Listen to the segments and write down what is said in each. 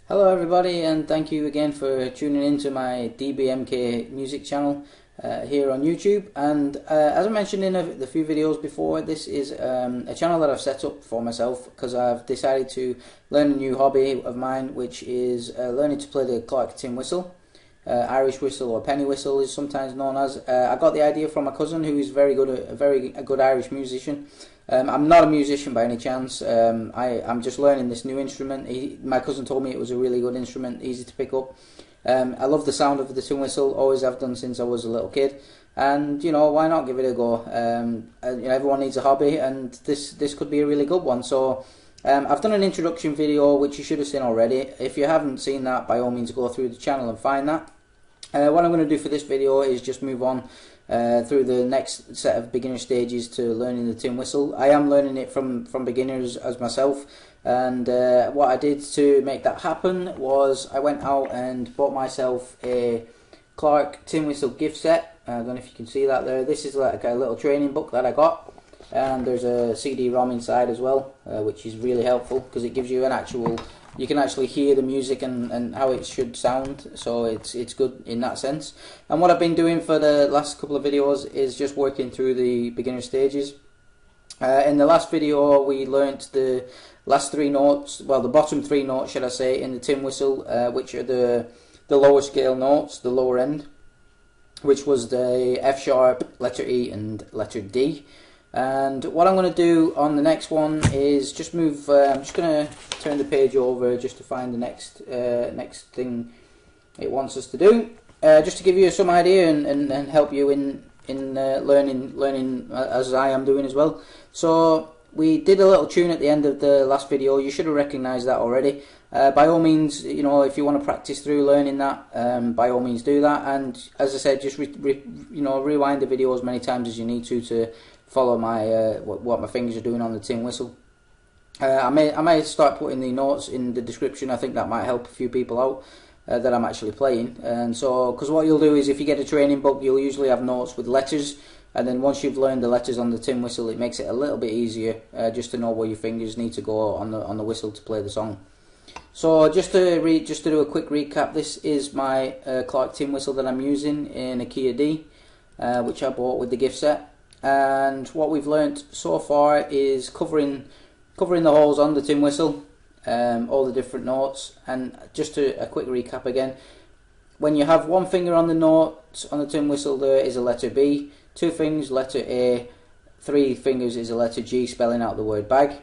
Hello everybody, and thank you again for tuning into my DBMK music channel here on YouTube. And as I mentioned in the few videos before, this is a channel that I've set up for myself because I've decided to learn a new hobby of mine, which is learning to play the Clarke Tin Whistle. Irish whistle, or penny whistle is sometimes known as. I got the idea from my cousin, who is a very good Irish musician. I'm not a musician by any chance. I'm just learning this new instrument. My cousin told me it was a really good instrument, easy to pick up. I love the sound of the tin whistle, always have done since I was a little kid. And you know, why not give it a go? Everyone needs a hobby, and this could be a really good one. So I've done an introduction video which you should have seen already. If you haven't seen that, by all means go through the channel and find that. What I'm going to do for this video is just move on through the next set of beginner stages to learning the tin whistle. I am learning it from beginners as myself, and what I did to make that happen was I went out and bought myself a Clarke Tin Whistle gift set. I don't know if you can see that there. This is like a little training book that I got, and there's a CD-ROM inside as well, which is really helpful because it gives you an actual, you can actually hear the music and how it should sound, so it's good in that sense. And what I've been doing for the last couple of videos is just working through the beginner stages. In the last video we learnt the last three notes, well the bottom three notes should I say, in the tin whistle, which are the lower scale notes, the lower end, which was the F sharp, letter E and letter D. And what I'm going to do on the next one is just move, I'm just going to turn the page over just to find the next thing it wants us to do, just to give you some idea and help you in learning as I am doing as well. So we did a little tune at the end of the last video. You should have recognised that already. By all means, you know, if you want to practice through learning that, by all means do that. And as I said, just rewind the video as many times as you need to follow my what my fingers are doing on the tin whistle. I may start putting the notes in the description. I think that might help a few people out that I'm actually playing. And so, because what you'll do is, if you get a training book, you'll usually have notes with letters, and then once you've learned the letters on the tin whistle, it makes it a little bit easier just to know where your fingers need to go on the whistle to play the song. So just to do a quick recap, this is my Clarke Tin Whistle that I'm using in a key of D, which I bought with the gift set. And what we've learnt so far is covering the holes on the tin whistle, all the different notes. And just a quick recap again, when you have one finger on the note on the tin whistle, there is a letter B, two fingers letter A, three fingers is a letter G, spelling out the word bag.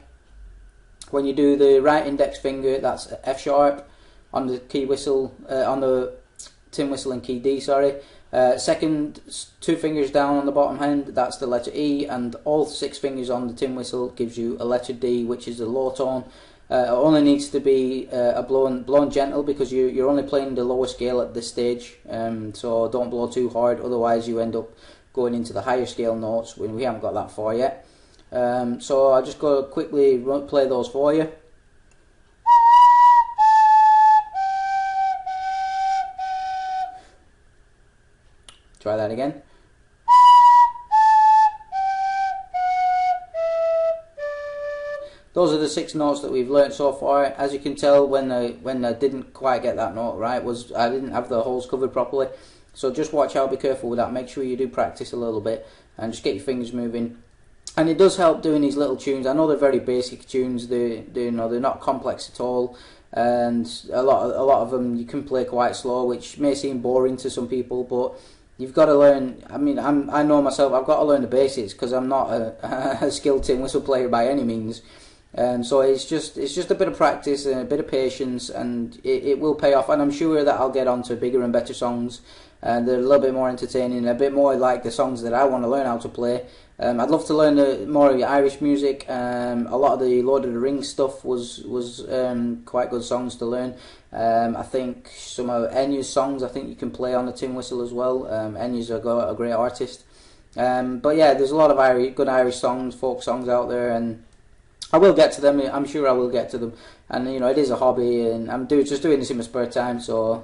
When you do the right index finger, that's F sharp on the key whistle, on the tin whistle in key D, sorry. Second, two fingers down on the bottom hand, that's the letter E, and all six fingers on the tin whistle gives you a letter D, which is a low tone. It only needs to be blown gentle, because you're only playing the lower scale at this stage, so don't blow too hard, otherwise you end up going into the higher scale notes when we haven't got that far yet. So I'll just go quickly play those for you. Try that again. Those are the six notes that we've learnt so far. As you can tell, when I didn't quite get that note right, was I didn't have the holes covered properly. So just watch out, be careful with that. Make sure you do practice a little bit and just get your fingers moving. And it does help doing these little tunes. I know they're very basic tunes. They're not complex at all, and a lot of them you can play quite slow, which may seem boring to some people, but you've got to learn. I mean, I know myself, I've got to learn the basics because I'm not a skilled tin whistle player by any means. So it's just a bit of practice and a bit of patience, and it will pay off. And I'm sure that I'll get on to bigger and better songs, and they're a little bit more entertaining, a bit more like the songs that I want to learn how to play. I'd love to learn more of the Irish music. A lot of the Lord of the Rings stuff was quite good songs to learn. I think some of Enya's songs I think you can play on the tin whistle as well. Enya's a great artist. But yeah, there's a lot of good Irish songs, folk songs out there, and I will get to them. I'm sure I will get to them, and you know, it is a hobby, and I'm just doing this in my spare time. So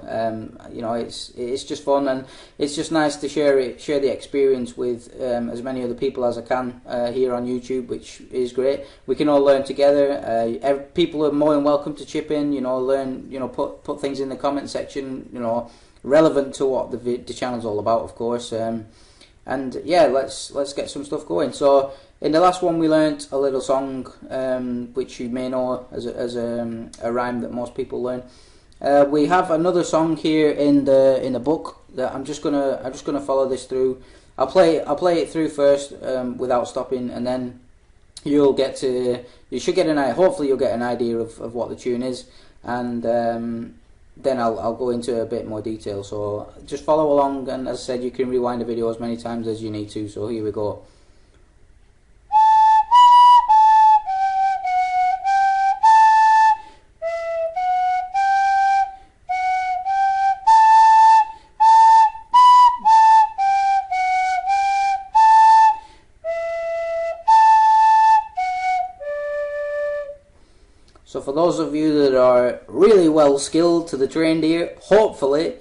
you know, it's just fun, and it's just nice to share the experience with as many other people as I can here on YouTube, which is great. We can all learn together. People are more than welcome to chip in. You know, learn. You know, put things in the comment section. You know, relevant to what the channel's all about, of course. And yeah, let's get some stuff going. So in the last one we learnt a little song, which you may know as a rhyme that most people learn. We have another song here in the book that I'm just gonna follow this through. I'll play it through first without stopping, and then you should get an idea. Hopefully you'll get an idea of what the tune is, and then I'll go into a bit more detail. So just follow along, and as I said, you can rewind the video as many times as you need to. So here we go. So for those of you that are really well skilled to the trained ear, hopefully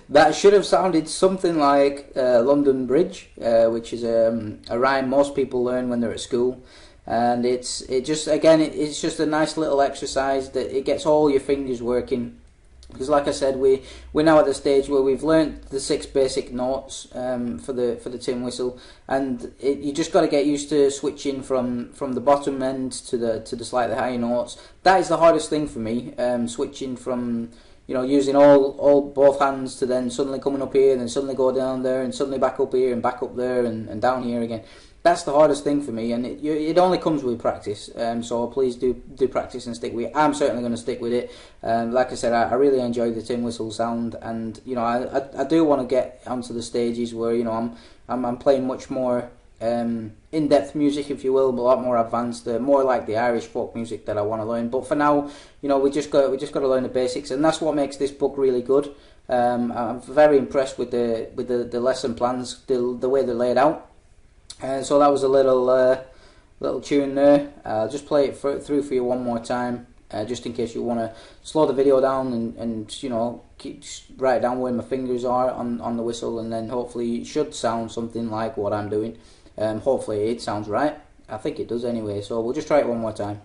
that should have sounded something like London Bridge, which is a rhyme most people learn when they're at school, and it's just a nice little exercise that it gets all your fingers working. Because, like I said, we're now at the stage where we've learnt the 6 basic notes for the tin whistle, and you just got to get used to switching from the bottom end to the slightly higher notes. That is the hardest thing for me, switching from, you know, using both hands to then suddenly coming up here and then suddenly go down there and suddenly back up here and back up there and down here again. That's the hardest thing for me, and it only comes with practice. So please do practice and stick with it. I'm certainly going to stick with it. Like I said, I really enjoy the tin whistle sound, and you know, I do want to get onto the stages where, you know, I'm playing much more in-depth music, if you will, but a lot more advanced, more like the Irish folk music that I want to learn. But for now, you know, we just got to learn the basics, and that's what makes this book really good. I'm very impressed with the lesson plans, the way they're laid out. So that was a little tune there. I'll just play it through for you one more time, just in case you want to slow the video down and you know, write down where my fingers are on the whistle, and then hopefully it should sound something like what I'm doing. Hopefully it sounds right. I think it does anyway, so we'll just try it one more time.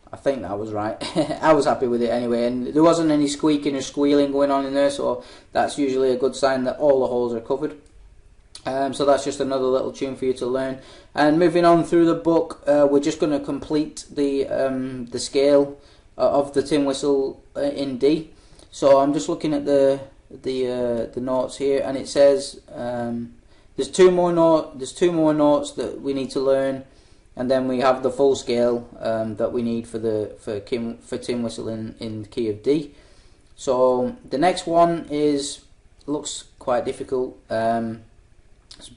I think that was right. I was happy with it anyway, and there wasn't any squeaking or squealing going on in there, so that's usually a good sign that all the holes are covered. So that's just another little tune for you to learn. And moving on through the book, we're just going to complete the scale of the tin whistle in D. So I'm just looking at the notes here, and it says there's two more notes that we need to learn. And then we have the full scale that we need for tin whistle in the key of D. So the next one looks quite difficult. So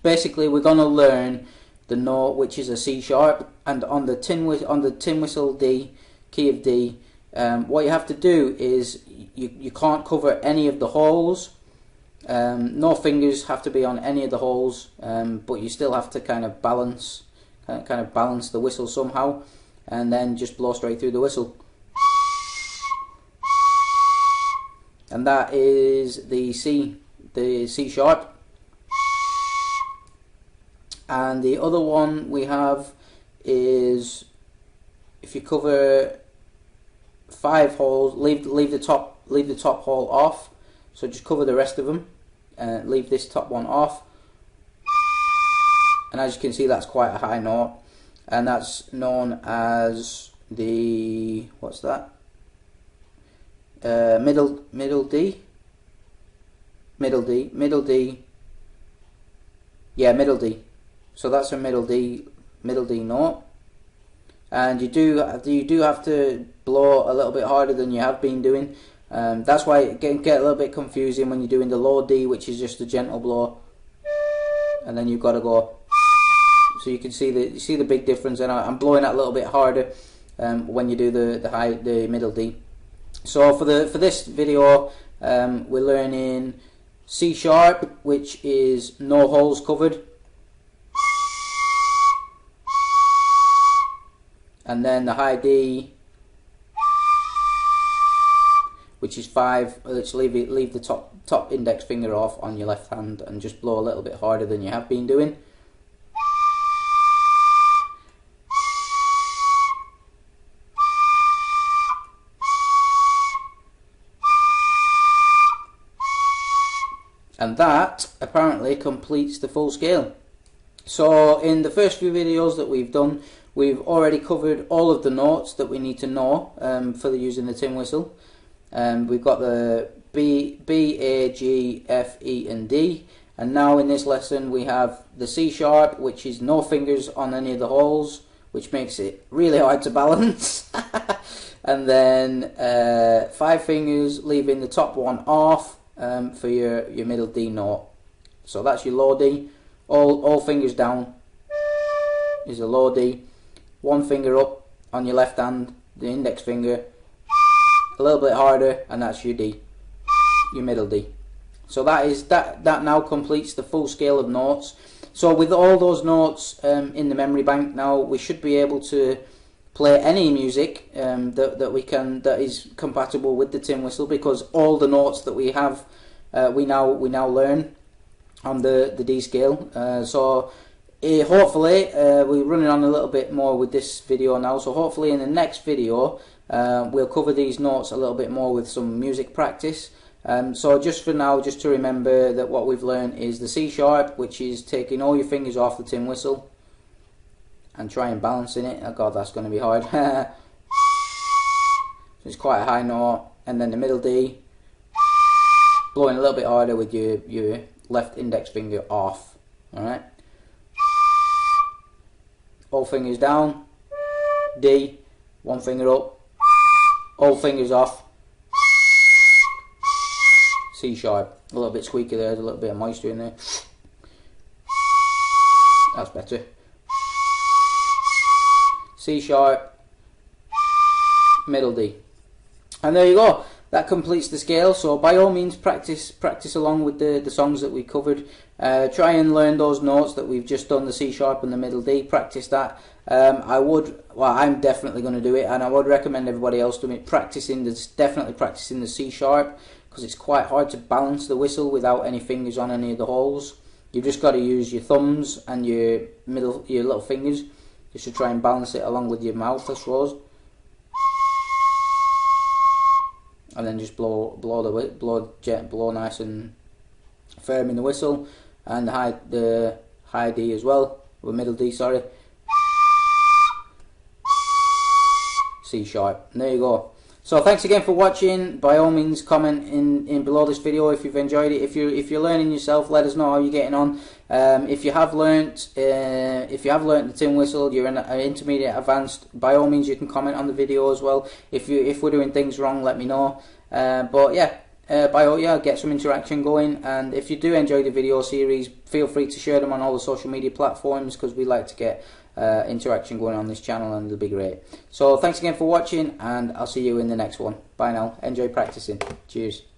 basically, we're going to learn the note which is a C sharp, and on the tin whistle D, key of D, what you have to do is you can't cover any of the holes. No fingers have to be on any of the holes, but you still have to kind of balance the whistle somehow, and then just blow straight through the whistle. And that is the C sharp. And the other one we have is, if you cover 5 holes, leave the top hole off. So just cover the rest of them, leave this top one off. And as you can see, that's quite a high note, and that's known as the, what's that? Middle D. Yeah, middle D. So that's a middle D note, and you do have to blow a little bit harder than you have been doing. That's why it can get a little bit confusing when you're doing the low D, which is just a gentle blow. and then you've got to go. So you can see the big difference, and I'm blowing that a little bit harder when you do the middle D. So for this video, we're learning C sharp, which is no holes covered, and then the high D, which is 5. Let's leave the top index finger off on your left hand and just blow a little bit harder than you have been doing. And that apparently completes the full scale. So in the first few videos that we've done, we've already covered all of the notes that we need to know for using the tin whistle. We've got the B, A, G, F, E and D, and now in this lesson we have the C sharp, which is no fingers on any of the holes, which makes it really hard to balance. And then 5 fingers, leaving the top one off for your middle D note. So that's your low D. All fingers down is a low D. 1 finger up on your left hand, the index finger, a little bit harder, and that's your D, your middle D. So that now completes the full scale of notes. So with all those notes in the memory bank, now we should be able to play any music that is compatible with the tin whistle, because all the notes that we have we now learn on the D scale. So hopefully we're running on a little bit more with this video now, so hopefully in the next video we'll cover these notes a little bit more with some music practice. So just for now, just to remember that what we've learned is the C sharp, which is taking all your fingers off the tin whistle and try and balancing it. Oh god, that's going to be hard. It's quite a high note. And then the middle D, blowing a little bit harder with your left index finger off. Alright, all fingers down, D, 1 finger up, all fingers off, C sharp. A little bit squeaky there, there's a little bit of moisture in there. That's better. C sharp, middle D. And there you go. That completes the scale. So by all means practice along with the songs that we covered. Try and learn those notes that we've just done, the C sharp and the middle D. Practice that. I'm definitely going to do it, and I would recommend everybody else doing it. Definitely practicing the C sharp, because it's quite hard to balance the whistle without any fingers on any of the holes. You've just got to use your thumbs and your little fingers just to try and balance it along with your mouth, I suppose. And then just blow nice and firm in the whistle, and the high D as well, or middle D, sorry. C sharp. And there you go. So thanks again for watching. By all means, comment in below this video if you've enjoyed it. If you're learning yourself, let us know how you're getting on. If you have learnt the tin whistle, you're in an intermediate, advanced, by all means you can comment on the video as well. If we're doing things wrong, let me know. But yeah, get some interaction going. And if you do enjoy the video series, feel free to share them on all the social media platforms, because we like to get interaction going on this channel, and it'll be great. So thanks again for watching, and I'll see you in the next one. Bye now. Enjoy practicing. Cheers.